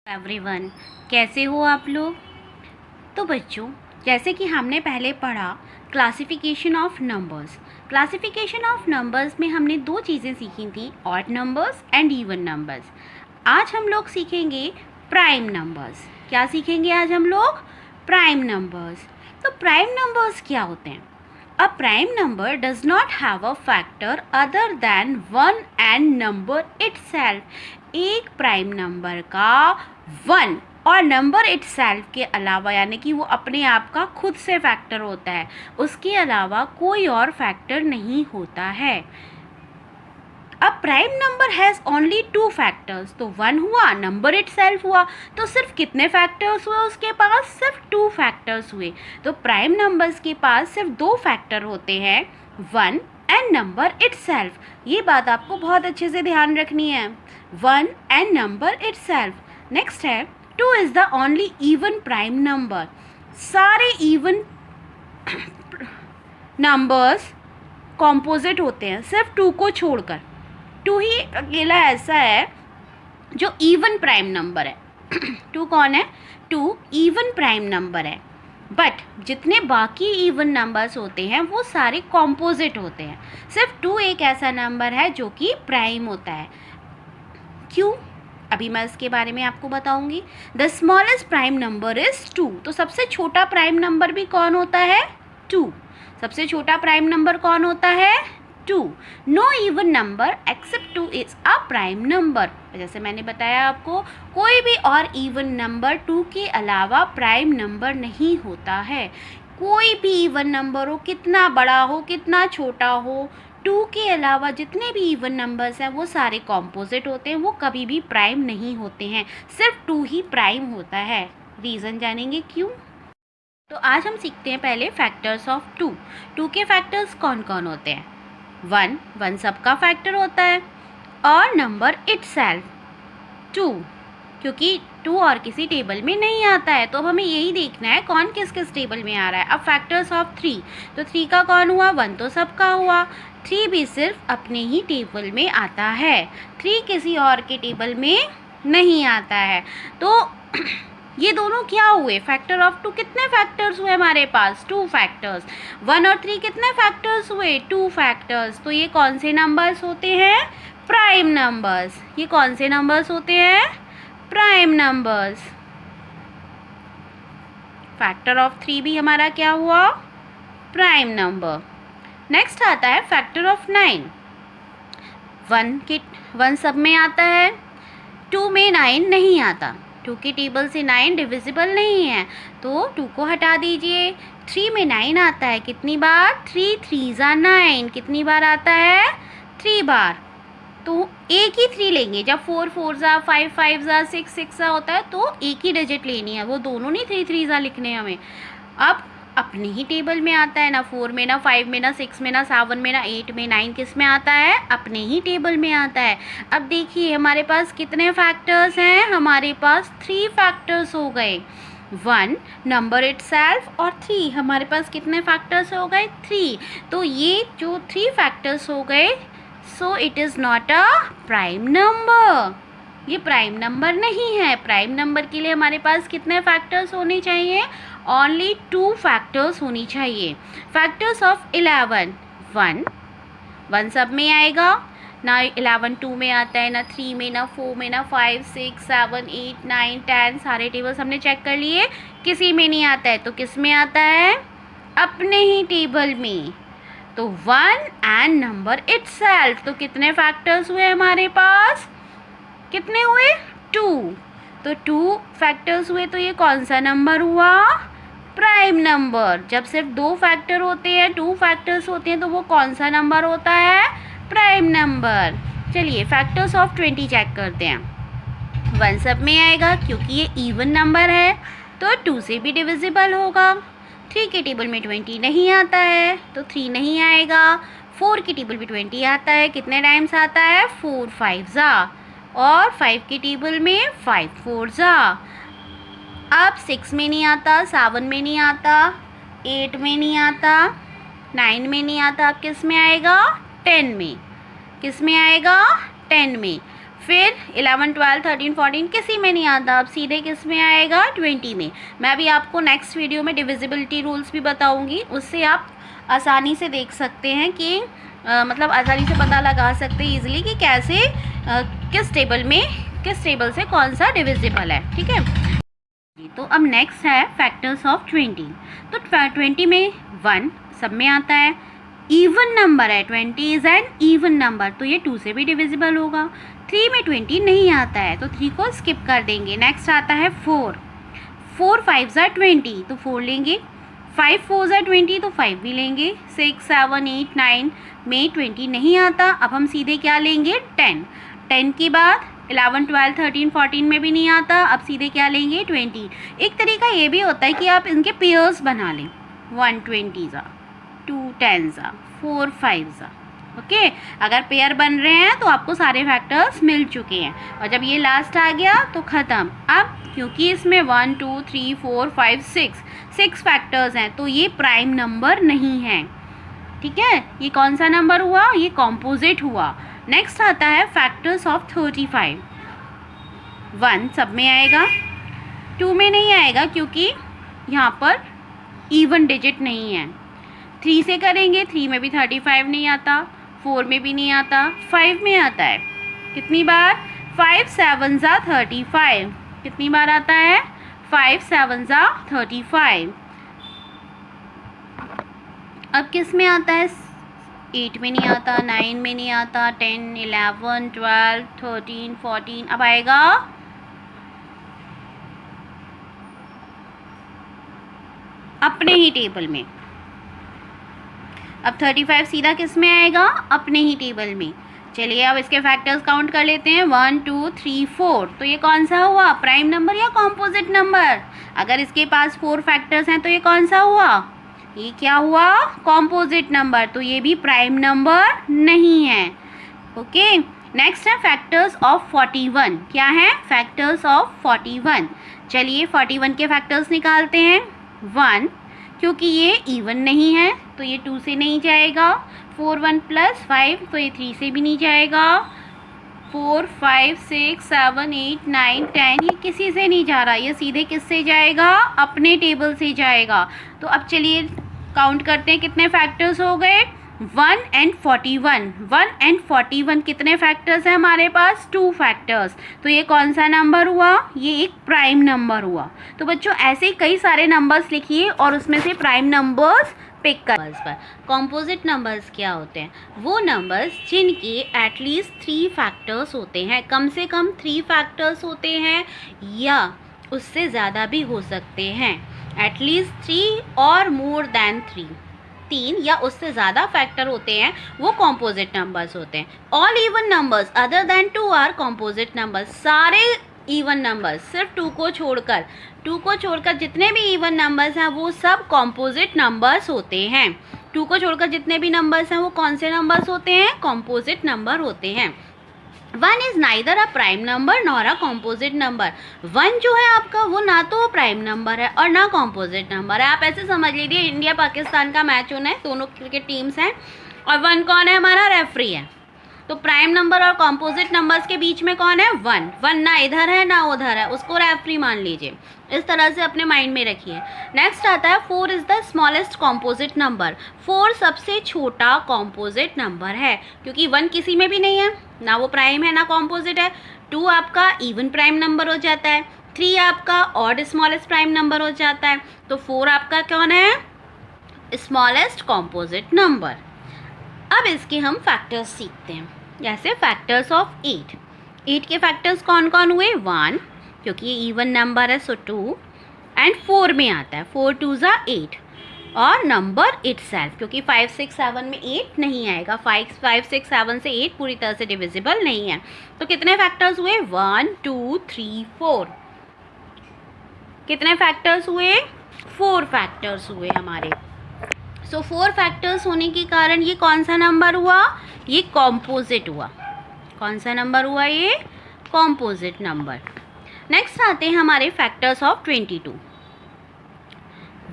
Everyone, कैसे हो आप लोग। तो बच्चों, जैसे कि हमने पहले पढ़ा classification of numbers. Classification of numbers में हमने दो चीज़ें सीखी थी, odd numbers and even numbers. आज हम लोग सीखेंगे प्राइम नंबर्स। क्या सीखेंगे आज हम लोग? Prime numbers. तो प्राइम नंबर्स क्या होते हैं? A prime number does not have a factor other than one and number itself। एक प्राइम नंबर का वन और नंबर itself के अलावा, यानी कि वो अपने आप का खुद से फैक्टर होता है, उसके अलावा कोई और फैक्टर नहीं होता है। अब prime number has only to factors, तो वन हुआ, नंबर इटसेल्फ हुआ, तो सिर्फ कितने फैक्टर्स हुए उसके पास? सिर्फ टू फैक्टर्स हुए। तो प्राइम नंबर्स के पास सिर्फ दो फैक्टर होते हैं, वन एंड नंबर इटसेल्फ। ये बात आपको बहुत अच्छे से ध्यान रखनी है, one and number itself. Next है, two is the only even prime number. सारे इवन नंबर्स कॉम्पोजिट होते हैं सिर्फ टू को छोड़कर। टू ही अकेला ऐसा है जो इवन प्राइम नंबर है। टू कौन है? टू इवन प्राइम नंबर है। बट जितने बाकी इवन नंबर्स होते हैं वो सारे कॉम्पोजिट होते हैं। सिर्फ टू एक ऐसा नंबर है जो कि प्राइम होता है। क्यों? अभी मैं इसके बारे में आपको बताऊंगी। The smallest prime number is two. तो सबसे छोटा प्राइम नंबर भी कौन होता है? टू। सबसे छोटा प्राइम नंबर कौन होता है? Two. No even number except two is a prime number. जैसे मैंने बताया आपको, कोई भी और इवन नंबर टू के अलावा प्राइम नंबर नहीं होता है। कोई भी इवन नंबर हो, कितना बड़ा हो कितना छोटा हो, टू के अलावा जितने भी इवन नंबर्स हैं वो सारे कॉम्पोजिट होते हैं, वो कभी भी प्राइम नहीं होते हैं। सिर्फ टू ही प्राइम होता है। रीज़न जानेंगे क्यों? तो आज हम सीखते हैं पहले फैक्टर्स ऑफ टू। टू के फैक्टर्स कौन कौन होते हैं? वन, वन सबका फैक्टर होता है, और नंबर इटसेल्फ टू, क्योंकि टू और किसी टेबल में नहीं आता है, तो अब हमें यही देखना है कौन किस किस टेबल में आ रहा है। अब फैक्टर्स ऑफ थ्री, तो थ्री का कौन हुआ? वन तो सबका हुआ, थ्री भी सिर्फ अपने ही टेबल में आता है, थ्री किसी और के टेबल में नहीं आता है। तो ये दोनों क्या हुए? Factor of two. कितने फैक्टर्स हुए हमारे पास? Two factors. वन और थ्री कितने फैक्टर्स हुए? Two factors. तो ये कौन से नंबर्स होते हैं? Prime numbers. ये कौन से नंबर्स होते हैं? Prime numbers. Factor of three भी हमारा क्या हुआ? Prime number. नेक्स्ट आता है फैक्टर ऑफ नाइन। वन सब में आता है, टू में नाइन नहीं आता, टू के टेबल से नाइन डिविजिबल नहीं है, तो टू को हटा दीजिए। थ्री में नाइन आता है, कितनी बार? थ्री थ्री ज़ा नाइन। कितनी बार आता है? थ्री बार। तो एक ही थ्री लेंगे। जब फोर फोर ज़ा, फाइव फाइव ज़ा, सिक्स सिक्स ज़ा होता है तो एक ही डिजिट लेनी है, वो दोनों नहीं थ्री थ्री ज़ा लिखने हमें। अब अपने ही टेबल में आता है, ना फोर में, ना फाइव में, ना सिक्स में, ना सेवन में, ना एट में, नाइन किस में आता है? अपने ही टेबल में आता है। अब देखिए हमारे पास कितने फैक्टर्स हैं? हमारे पास थ्री फैक्टर्स हो गए, वन, नंबर इटसेल्फ और थ्री। हमारे पास कितने फैक्टर्स हो गए? थ्री। तो ये जो थ्री फैक्टर्स हो गए, so it is not a prime number. ये प्राइम नंबर नहीं है। प्राइम नंबर के लिए हमारे पास कितने फैक्टर्स होने चाहिए? ओनली टू फैक्टर्स होनी चाहिए। फैक्टर्स ऑफ 11, वन, वन सब में आएगा, ना 11 टू में आता है, ना थ्री में, ना फोर में, ना five six seven eight nine ten. सारे टेबल्स हमने चेक कर लिए, किसी में नहीं आता है, तो किस में आता है? अपने ही टेबल में। तो वन एंड नंबर इटसेल्फ। तो कितने फैक्टर्स हुए हमारे पास? कितने हुए? टू। तो टू फैक्टर्स हुए, तो ये कौन सा नंबर हुआ? Prime number. जब सिर्फ दो फैक्टर होते हैं, टू फैक्टर्स होते हैं, तो वो कौन सा नंबर होता है? Prime number. चलिए फैक्टर्स ऑफ 20 चेक करते हैं। वन सब में आएगा क्योंकि ये इवन नंबर है, तो टू से भी डिविजिबल होगा। थ्री के टेबल में 20 नहीं आता है, तो थ्री नहीं आएगा। फोर के टेबल में 20 आता है, कितने टाइम्स आता है? फोर फाइव ज़ा, और फाइव के टेबल में फाइव फोर ज़ा। अब सिक्स में नहीं आता, सेवन में नहीं आता, एट में नहीं आता, नाइन में नहीं आता, अब किस में आएगा? टेन में। किस में आएगा? टेन में। फिर 11, 12, 13, 14 किसी में नहीं आता, अब सीधे किस में आएगा, 20 में। मैं अभी आपको नेक्स्ट वीडियो में डिविजिबिलिटी रूल्स भी बताऊंगी, उससे आप आसानी से देख सकते हैं कि मतलब आसानी से पता लगा सकते हैं ईजिली कि कैसे किस टेबल से कौन सा डिविजिबल है, ठीक है। तो अब नेक्स्ट है फैक्टर्स ऑफ 20। तो 20 में 1 सब में आता है, इवन नंबर है, 20 इज़ एन इवन नंबर, तो ये 2 से भी डिविजिबल होगा। 3 में 20 नहीं आता है, तो 3 को स्किप कर देंगे। नेक्स्ट आता है 4, 4 5 ज़ा 20, तो 4 लेंगे। 5 4 ज़ा 20, तो 5 भी लेंगे। 6 7 8 9 में 20 नहीं आता, अब हम सीधे क्या लेंगे, 10। 10 के बाद 11, 12, 13, 14 में भी नहीं आता, अब सीधे क्या लेंगे, 20। एक तरीका ये भी होता है कि आप इनके पेयर्स बना लें, 1 20 ज़ा, 2 10 ज़ा, 4 5 ज़ा, ओके। अगर पेयर बन रहे हैं तो आपको सारे फैक्टर्स मिल चुके हैं, और जब ये लास्ट आ गया तो ख़त्म। अब क्योंकि इसमें 1 2 3 4 5 6 फैक्टर्स हैं, तो ये प्राइम नंबर नहीं है, ठीक है। ये कौन सा नंबर हुआ, ये कॉम्पोजिट हुआ। नेक्स्ट आता है फैक्टर्स ऑफ 35। 1 सब में आएगा, 2 में नहीं आएगा क्योंकि यहाँ पर इवन डिजिट नहीं है। 3 से करेंगे, 3 में भी 35 नहीं आता, 4 में भी नहीं आता, 5 में आता है। कितनी बार, 5 7 ज़ा 35, कितनी बार आता है, 5 7 ज़ा 35। अब किस में आता है, 8 में नहीं आता, 9 में नहीं आता, 10 11 12 13 14, अब आएगा अपने ही टेबल में। अब 35 सीधा किस में आएगा, अपने ही टेबल में। चलिए अब इसके फैक्टर्स काउंट कर लेते हैं, 1 2 3 4, तो ये कौन सा हुआ, प्राइम नंबर या कॉम्पोजिट नंबर। अगर इसके पास 4 फैक्टर्स हैं तो ये कौन सा हुआ, ये क्या हुआ, कॉम्पोजिट नंबर, तो ये भी प्राइम नंबर नहीं है, ओके। नेक्स्ट है फैक्टर्स ऑफ 41। क्या है, फैक्टर्स ऑफ 41। चलिए 41 के फैक्टर्स निकालते हैं। 1 क्योंकि ये इवन नहीं है तो ये 2 से नहीं जाएगा। 4 1 + 5, तो ये 3 से भी नहीं जाएगा। 4 5 6 7 8 9 10, ये किसी से नहीं जा रहा, ये सीधे किससे जाएगा, अपने टेबल से जाएगा। तो अब चलिए काउंट करते हैं कितने फैक्टर्स हो गए, 1 and 41। 1 and 41 कितने फैक्टर्स हैं हमारे पास, 2 फैक्टर्स, तो ये कौन सा नंबर हुआ, ये एक प्राइम नंबर हुआ। तो बच्चों ऐसे ही कई सारे नंबर्स लिखिए और उसमें से प्राइम नंबर्स पिक कर। कॉम्पोजिट नंबर्स क्या होते हैं, वो नंबर्स जिनके एटलीस्ट 3 फैक्टर्स होते हैं, कम से कम 3 फैक्टर्स होते हैं या उससे ज़्यादा भी हो सकते हैं। एटलीस्ट 3 और मोर देन 3 या उससे ज़्यादा फैक्टर होते हैं, वो कॉम्पोजिट नंबर्स होते हैं। All even numbers other than 2 are composite numbers. सारे इवन नंबर्स सिर्फ 2 को छोड़कर जितने भी इवन नंबर्स हैं वो सब कॉम्पोजिट नंबर्स होते हैं। 2 को छोड़कर जितने भी नंबर्स हैं वो कौन से नंबर्स होते हैं, कॉम्पोजिट नंबर होते हैं। 1 is neither a prime number nor a composite number. 1 जो है आपका वो ना तो प्राइम नंबर है और ना कॉम्पोजिट नंबर है। आप ऐसे समझ लीजिए इंडिया पाकिस्तान का मैच होना है, दोनों क्रिकेट टीम्स हैं और 1 कौन है, हमारा रेफरी है। तो प्राइम नंबर और कॉम्पोजिट नंबर्स के बीच में कौन है, 1 ना इधर है ना उधर है, उसको रेफरी मान लीजिए। इस तरह से अपने माइंड में रखिए। नेक्स्ट आता है 4 is the smallest composite number. 4 सबसे छोटा कॉम्पोजिट नंबर है क्योंकि 1 किसी में भी नहीं है, ना वो प्राइम है ना कॉम्पोजिट है। 2 आपका इवन प्राइम नंबर हो जाता है, 3 आपका ऑड स्मॉलेस्ट प्राइम नंबर हो जाता है, तो 4 आपका कौन है, स्मॉलेस्ट कॉम्पोजिट नंबर। अब इसके हम फैक्टर्स सीखते हैं, जैसे फैक्टर्स ऑफ 8 के फैक्टर्स कौन कौन हुए, 1 क्योंकि ये इवन नंबर है सो 2, एंड 4 में आता है, 4 2 ज़ा 8, और नंबर इटसेल्फ क्योंकि 5 6 7 में 8 नहीं आएगा, 5 6 7 से 8 पूरी तरह से डिविजिबल नहीं है। तो कितने फैक्टर्स हुए, 1 2 3 4। कितने फैक्टर्स हुए, 4 फैक्टर्स हुए हमारे। सो 4 फैक्टर्स होने के कारण ये कौन सा नंबर हुआ, ये कॉम्पोजिट हुआ। कौन सा नंबर हुआ, ये कॉम्पोजिट नंबर। नेक्स्ट आते हैं हमारे फैक्टर्स ऑफ 22।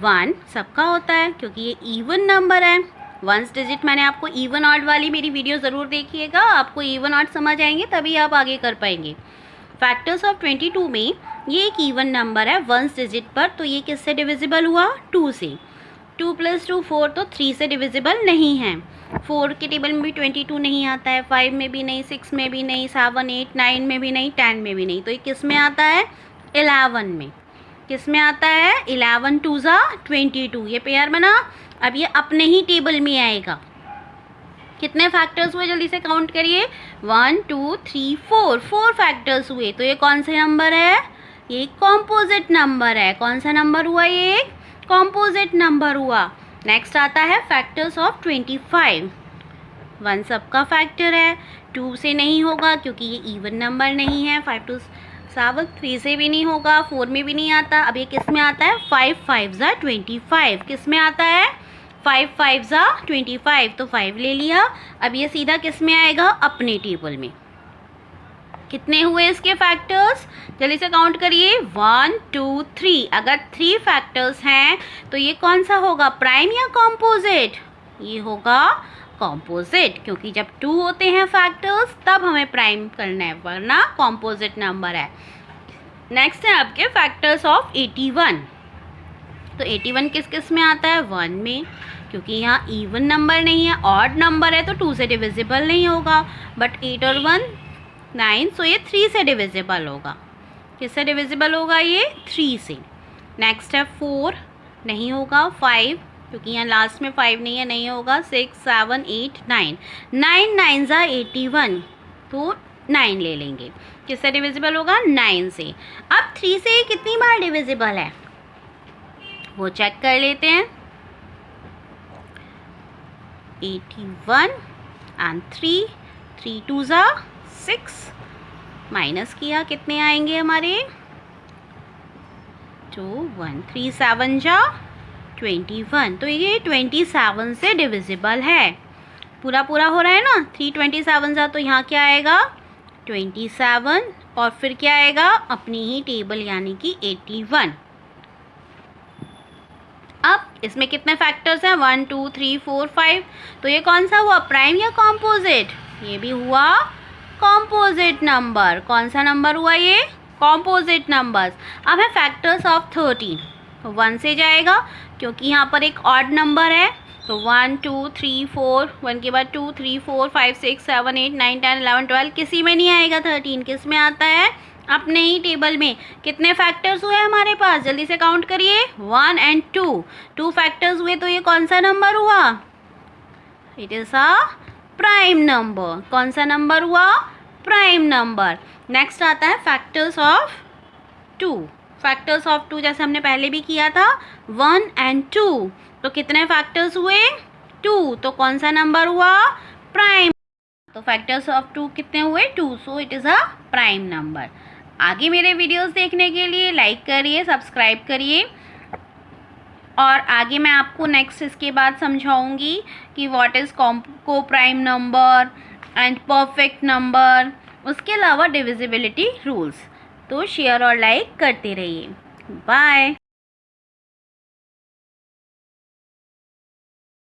1 सबका होता है क्योंकि ये इवन नंबर है, वंस डिजिट मैंने आपको इवन ऑड वाली मेरी वीडियो ज़रूर देखिएगा, आपको इवन ऑड समझ आएंगे तभी आप आगे कर पाएंगे। फैक्टर्स ऑफ 22 में ये एक इवन नंबर है वंस डिजिट पर, तो ये किससे डिविजिबल हुआ? 2 से। 2 + 2 4, तो 3 से डिविजिबल नहीं है। 4 के टेबल में भी 22 नहीं आता है, 5 में भी नहीं, 6 में भी नहीं, 7 8 9 में भी नहीं, 10 में भी नहीं। तो ये किस में आता है? 11 में। किस में आता है? 11 2 = 22। ये पेयर बना। अब ये अपने ही टेबल में आएगा। कितने फैक्टर्स हुए जल्दी से काउंट करिए। 1 2 3 4, 4 फैक्टर्स हुए। तो ये कौन से नंबर है? ये कॉम्पोजिट नंबर है। कौन सा नंबर हुआ? ये कॉम्पोजिट नंबर हुआ। नेक्स्ट आता है फैक्टर्स ऑफ 25। 1 सबका फैक्टर है, 2 से नहीं होगा क्योंकि ये इवन नंबर नहीं है। 5 2 7, 3 से भी नहीं होगा, 4 में भी नहीं आता। अब ये किस में आता है? 5 5 = 25। किस में आता है? 5 5 = 25। तो 5 ले लिया। अब ये सीधा किस में आएगा? अपने टेबल में। कितने हुए इसके फैक्टर्स? जल्दी से काउंट करिए। 1 2 3। अगर 3 फैक्टर्स हैं तो ये कौन सा होगा? प्राइम या कॉम्पोजिट? ये होगा कॉम्पोजिट, क्योंकि जब 2 होते हैं फैक्टर्स तब हमें प्राइम करना है, वरना कॉम्पोजिट नंबर है। नेक्स्ट है आपके फैक्टर्स ऑफ 81। तो 81 किस किस में आता है? 1 में, क्योंकि यहाँ इवन नंबर नहीं है, ऑड नंबर है तो 2 से डिविजिबल नहीं होगा। बट 8 और 1 9, सो ये 3 से डिविजिबल होगा। किससे डिविजिबल होगा? ये 3 से। नेक्स्ट है 4, नहीं होगा। 5, क्योंकि यहाँ लास्ट में 5 नहीं है, नहीं होगा। 6 7 8 9, 9 9 = 81, तो 9 ले लेंगे। किससे डिविजिबल होगा? 9 से। अब 3 से ये कितनी बार डिविजिबल है वो चेक कर लेते हैं। 81 एंड 3, 3 2 = 6, माइनस किया कितने आएंगे हमारे? 2 1 3 7 = 21। तो ये 27 से डिविजिबल है। पूरा पूरा हो रहा है ना। 3 27 सा, तो यहाँ क्या आएगा? 27, और फिर क्या आएगा? अपनी ही टेबल यानी कि 81। अब इसमें कितने फैक्टर्स हैं? 1 2 3 4 5। तो ये कौन सा हुआ? प्राइम या कॉम्पोजिट? ये भी हुआ कॉम्पोजिट नंबर। कौन सा नंबर हुआ ये? Composite numbers. अब है फैक्टर्स ऑफ 13। तो 1 से जाएगा क्योंकि यहाँ पर एक ऑड नंबर है। तो 1 2 3 4, 1 के बाद 2 3 4 5 6 7 8 9 10 11 12, किसी में नहीं आएगा। 13 किस में आता है? अपने ही टेबल में। कितने फैक्टर्स हुए हमारे पास? जल्दी से काउंट करिए। 1 और 2, 2 फैक्टर्स हुए। तो ये कौन सा नंबर हुआ? It is a prime number. कौन सा नंबर हुआ? Prime number. नेक्स्ट आता है फैक्टर्स ऑफ 2। फैक्टर्स ऑफ 2 जैसे हमने पहले भी किया था, 1 और 2। तो कितने फैक्टर्स हुए? 2। तो कौन सा नंबर हुआ? प्राइम। तो फैक्टर्स ऑफ 2 कितने हुए? 2। So it is a prime number. आगे मेरे वीडियोस देखने के लिए लाइक करिए, सब्सक्राइब करिए, और आगे मैं आपको नेक्स्ट इसके बाद समझाऊंगी कि व्हाट इज़ को prime number and perfect number, उसके अलावा डिविजिबिलिटी रूल्स। तो शेयर और लाइक करते रहिए। बाय।